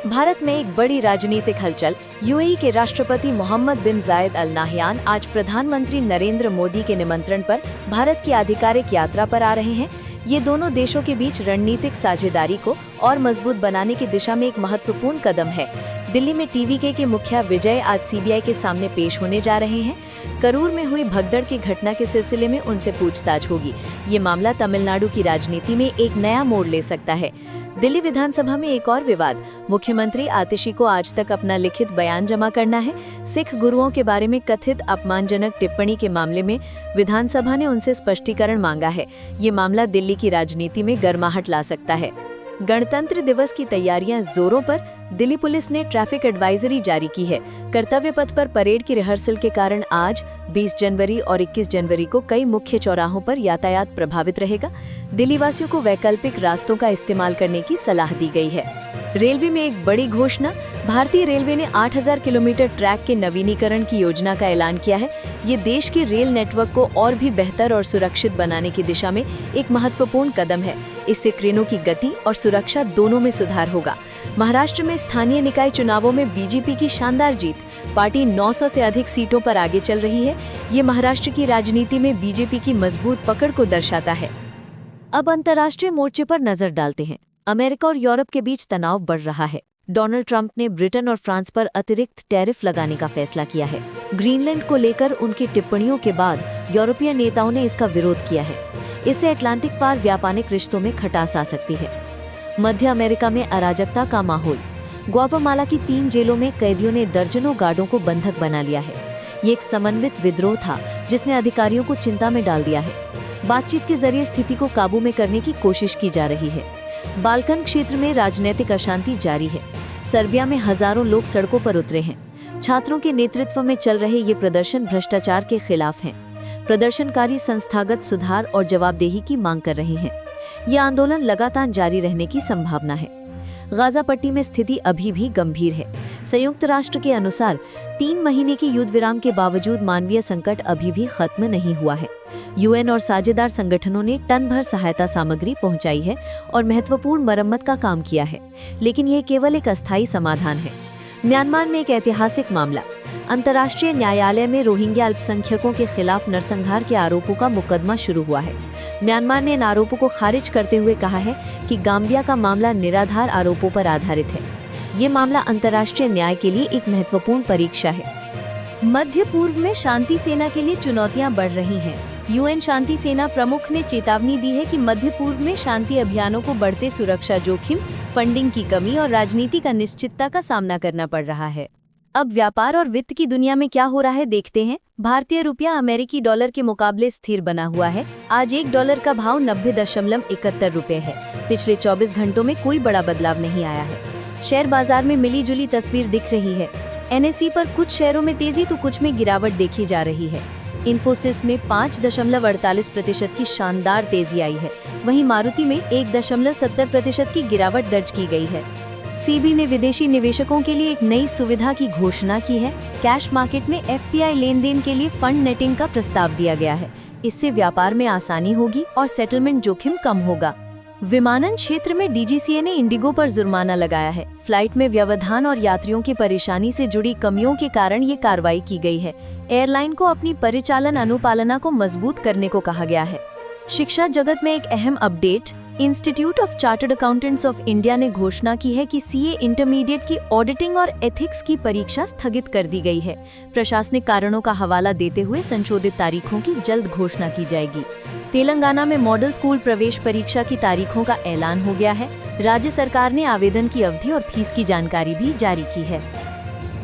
भारत में एक बड़ी राजनीतिक हलचल। यूएई के राष्ट्रपति मोहम्मद बिन जायद अल नाहयान आज प्रधानमंत्री नरेंद्र मोदी के निमंत्रण पर भारत की आधिकारिक यात्रा पर आ रहे हैं। ये दोनों देशों के बीच रणनीतिक साझेदारी को और मजबूत बनाने की दिशा में एक महत्वपूर्ण कदम है। दिल्ली में टीवीके के मुखिया विजय आज सीबीआई के सामने पेश होने जा रहे हैं। करूर में हुई भगदड़ की घटना के सिलसिले में उनसे पूछताछ होगी। ये मामला तमिलनाडु की राजनीति में एक नया मोड़ ले सकता है। दिल्ली विधानसभा में एक और विवाद। मुख्यमंत्री आतिशी को आज तक अपना लिखित बयान जमा करना है। सिख गुरुओं के बारे में कथित अपमानजनक टिप्पणी के मामले में विधानसभा ने उनसे स्पष्टीकरण मांगा है। ये मामला दिल्ली की राजनीति में गर्माहट ला सकता है। गणतंत्र दिवस की तैयारियां जोरों पर। दिल्ली पुलिस ने ट्रैफिक एडवाइजरी जारी की है। कर्तव्य पथ पर परेड की रिहर्सल के कारण आज 20 जनवरी और 21 जनवरी को कई मुख्य चौराहों पर यातायात प्रभावित रहेगा। दिल्ली वासियों को वैकल्पिक रास्तों का इस्तेमाल करने की सलाह दी गई है। रेलवे में एक बड़ी घोषणा। भारतीय रेलवे ने 8000 किलोमीटर ट्रैक के नवीनीकरण की योजना का ऐलान किया है। ये देश के रेल नेटवर्क को और भी बेहतर और सुरक्षित बनाने की दिशा में एक महत्वपूर्ण कदम है। इससे ट्रेनों की गति और सुरक्षा दोनों में सुधार होगा। महाराष्ट्र में स्थानीय निकाय चुनावों में बीजेपी की शानदार जीत। पार्टी 900 से अधिक सीटों पर आगे चल रही है। ये महाराष्ट्र की राजनीति में बीजेपी की मजबूत पकड़ को दर्शाता है। अब अंतर्राष्ट्रीय मोर्चे पर नजर डालते हैं। अमेरिका और यूरोप के बीच तनाव बढ़ रहा है। डोनाल्ड ट्रंप ने ब्रिटेन और फ्रांस पर अतिरिक्त टैरिफ लगाने का फैसला किया है। ग्रीनलैंड को लेकर उनकी टिप्पणियों के बाद यूरोपीय नेताओं ने इसका विरोध किया है। इससे अटलांटिक पार व्यापारिक रिश्तों में खटास आ सकती है। मध्य अमेरिका में अराजकता का माहौल। ग्वाटेमाला की 3 जेलों में कैदियों ने दर्जनों गार्डों को बंधक बना लिया है। ये एक समन्वित विद्रोह था जिसने अधिकारियों को चिंता में डाल दिया है। बातचीत के जरिए स्थिति को काबू में करने की कोशिश की जा रही है। बाल्कन क्षेत्र में राजनीतिक अशांति जारी है। सर्बिया में हजारों लोग सड़कों पर उतरे हैं। छात्रों के नेतृत्व में चल रहे ये प्रदर्शन भ्रष्टाचार के खिलाफ हैं। प्रदर्शनकारी संस्थागत सुधार और जवाबदेही की मांग कर रहे हैं। ये आंदोलन लगातार जारी रहने की संभावना है। गाजा पट्टी में स्थिति अभी भी गंभीर है। संयुक्त राष्ट्र के अनुसार 3 महीने के युद्ध विराम के बावजूद मानवीय संकट अभी भी खत्म नहीं हुआ है। यूएन और साझेदार संगठनों ने टन भर सहायता सामग्री पहुंचाई है और महत्वपूर्ण मरम्मत का काम किया है, लेकिन यह केवल एक अस्थायी समाधान है। म्यांमार में एक ऐतिहासिक मामला। अंतर्राष्ट्रीय न्यायालय में रोहिंग्या अल्पसंख्यकों के खिलाफ नरसंहार के आरोपों का मुकदमा शुरू हुआ है। म्यांमार ने इन आरोपों को खारिज करते हुए कहा है कि गाम्बिया का मामला निराधार आरोपों पर आधारित है। ये मामला अंतर्राष्ट्रीय न्याय के लिए एक महत्वपूर्ण परीक्षा है। मध्य पूर्व में शांति सेना के लिए चुनौतियां बढ़ रही हैं। यूएन शांति सेना प्रमुख ने चेतावनी दी है कि मध्य पूर्व में शांति अभियानों को बढ़ते सुरक्षा जोखिम, फंडिंग की कमी और राजनीतिक अनिश्चितता का सामना करना पड़ रहा है। अब व्यापार और वित्त की दुनिया में क्या हो रहा है देखते हैं। भारतीय रुपया अमेरिकी डॉलर के मुकाबले स्थिर बना हुआ है। आज $1 का भाव 90.71 रुपए है। पिछले 24 घंटों में कोई बड़ा बदलाव नहीं आया है। शेयर बाजार में मिली जुली तस्वीर दिख रही है। एनएसई पर कुछ शेयरों में तेजी तो कुछ में गिरावट देखी जा रही है। इन्फोसिस में 5.48% की शानदार तेजी आई है। वहीं मारुति में 1.70% की गिरावट दर्ज की गई है। सीबी ने विदेशी निवेशकों के लिए एक नई सुविधा की घोषणा की है। कैश मार्केट में एफपीआई लेन देन के लिए फंड नेटिंग का प्रस्ताव दिया गया है। इससे व्यापार में आसानी होगी और सेटलमेंट जोखिम कम होगा। विमानन क्षेत्र में डीजीसीए ने इंडिगो पर जुर्माना लगाया है। फ्लाइट में व्यवधान और यात्रियों की परेशानी से जुड़ी कमियों के कारण ये कार्रवाई की गई है। एयरलाइन को अपनी परिचालन अनुपालना को मजबूत करने को कहा गया है। शिक्षा जगत में एक अहम update. Institute of chartered accountants of India ने घोषणा की है कि सीए इंटरमीडिएट की ऑडिटिंग और एथिक्स की परीक्षा स्थगित कर दी गई है। प्रशासनिक कारणों का हवाला देते हुए संशोधित तारीखों की जल्द घोषणा की जाएगी। तेलंगाना में मॉडल स्कूल प्रवेश परीक्षा की तारीखों का ऐलान हो गया है। राज्य सरकार ने आवेदन की अवधि और फीस की जानकारी भी जारी की है।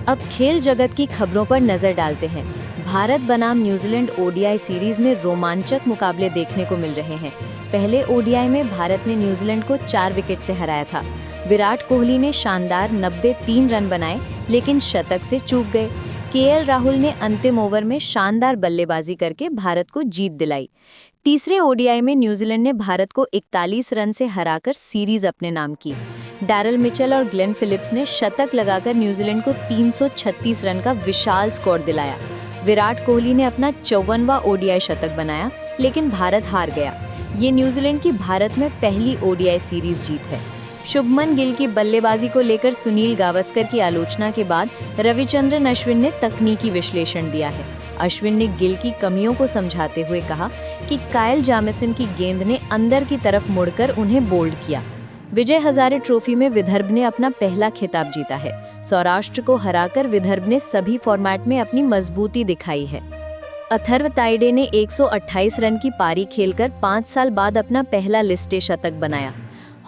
अब खेल जगत की खबरों पर नजर डालते हैं। भारत बनाम न्यूजीलैंड ओडीआई सीरीज में रोमांचक मुकाबले देखने को मिल रहे हैं। पहले ओडीआई में भारत ने न्यूजीलैंड को 4 विकेट से हराया था। विराट कोहली ने शानदार 93 रन बनाए, लेकिन शतक से चूक गए। केएल राहुल ने अंतिम ओवर में शानदार बल्लेबाजी करके भारत को जीत दिलाई। तीसरे ओडीआई में न्यूजीलैंड ने भारत को 41 रन से हराकर सीरीज अपने नाम की। डैरल मिचेल और ग्लेन फिलिप्स ने शतक लगाकर न्यूजीलैंड को 336 रन का विशाल स्कोर दिलाया। विराट कोहली ने अपना 54वां ओडीआई शतक बनाया, लेकिन भारत हार गया। ये न्यूजीलैंड की भारत में पहली ओडीआई सीरीज जीत है। शुभमन गिल की बल्लेबाजी को लेकर सुनील गावस्कर की आलोचना के बाद रविचंद्रन अश्विन ने तकनीकी विश्लेषण दिया है। अश्विन ने गिल की कमियों को समझाते हुए कहा कि कायल जामेसन की गेंद ने अंदर की तरफ मुड़कर उन्हें बोल्ड किया। विजय हजारे ट्रॉफी में विदर्भ ने अपना पहला खिताब जीता है। सौराष्ट्र को हराकर विदर्भ ने सभी फॉर्मेट में अपनी मजबूती दिखाई है। अथर्व ताइडे ने 128 रन की पारी खेलकर 5 साल बाद अपना पहला लिस्टे शतक बनाया।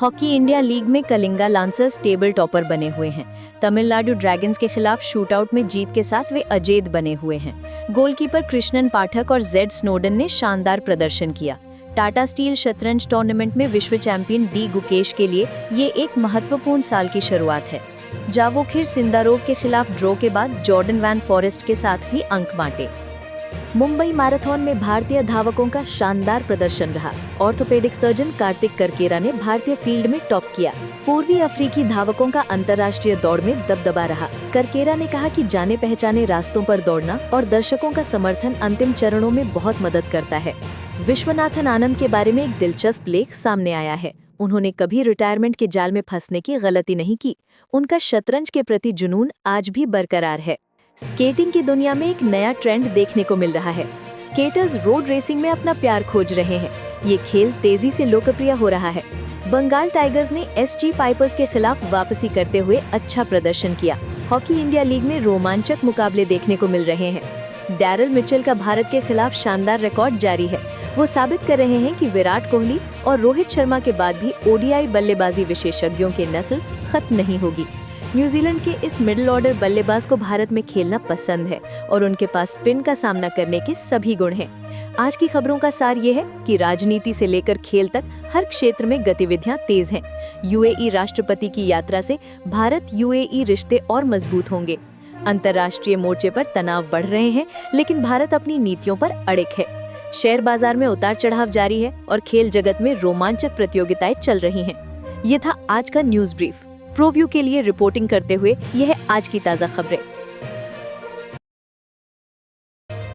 हॉकी इंडिया लीग में कलिंगा लांसर्स टेबल टॉपर बने हुए हैं। तमिलनाडु ड्रैगन्स के खिलाफ शूटआउट में जीत के साथ वे अजेद बने हुए हैं। गोलकीपर कृष्णन पाठक और जेड स्नोडन ने शानदार प्रदर्शन किया। टाटा स्टील शतरंज टूर्नामेंट में विश्व चैंपियन डी गुकेश के लिए ये एक महत्वपूर्ण साल की शुरुआत है। जावोखिर सिंदारोव के खिलाफ ड्रॉ के बाद जॉर्डन वैन फॉरेस्ट के साथ भी अंक बांटे। मुंबई मैराथन में भारतीय धावकों का शानदार प्रदर्शन रहा। ऑर्थोपेडिक सर्जन कार्तिक करकेरा ने भारतीय फील्ड में टॉप किया। पूर्वी अफ्रीकी धावकों का अंतर्राष्ट्रीय दौड़ में दबदबा रहा। करकेरा ने कहा कि जाने पहचाने रास्तों पर दौड़ना और दर्शकों का समर्थन अंतिम चरणों में बहुत मदद करता है। विश्वनाथन आनंद के बारे में एक दिलचस्प लेख सामने आया है। उन्होंने कभी रिटायरमेंट के जाल में फंसने की गलती नहीं की। उनका शतरंज के प्रति जुनून आज भी बरकरार है। स्केटिंग की दुनिया में एक नया ट्रेंड देखने को मिल रहा है। स्केटर्स रोड रेसिंग में अपना प्यार खोज रहे हैं। ये खेल तेजी से लोकप्रिय हो रहा है। बंगाल टाइगर्स ने एसजी पाइपर्स के खिलाफ वापसी करते हुए अच्छा प्रदर्शन किया। हॉकी इंडिया लीग में रोमांचक मुकाबले देखने को मिल रहे हैं। डैरल मिचेल का भारत के खिलाफ शानदार रिकॉर्ड जारी है। वो साबित कर रहे हैं कि विराट कोहली और रोहित शर्मा के बाद भी ओडीआई बल्लेबाजी विशेषज्ञों की नस्ल खत्म नहीं होगी। न्यूजीलैंड के इस मिडिल ऑर्डर बल्लेबाज को भारत में खेलना पसंद है और उनके पास स्पिन का सामना करने के सभी गुण हैं। आज की खबरों का सार ये है कि राजनीति से लेकर खेल तक हर क्षेत्र में गतिविधियां तेज हैं। यूएई राष्ट्रपति की यात्रा से भारत यूएई रिश्ते और मजबूत होंगे। अंतर्राष्ट्रीय मोर्चे पर तनाव बढ़ रहे हैं, लेकिन भारत अपनी नीतियों पर अड़िग है। शेयर बाजार में उतार चढ़ाव जारी है और खेल जगत में रोमांचक प्रतियोगिताएं चल रही हैं। ये था आज का न्यूज ब्रीफ। प्रोव्यू के लिए रिपोर्टिंग करते हुए यह आज की ताज़ा खबरें।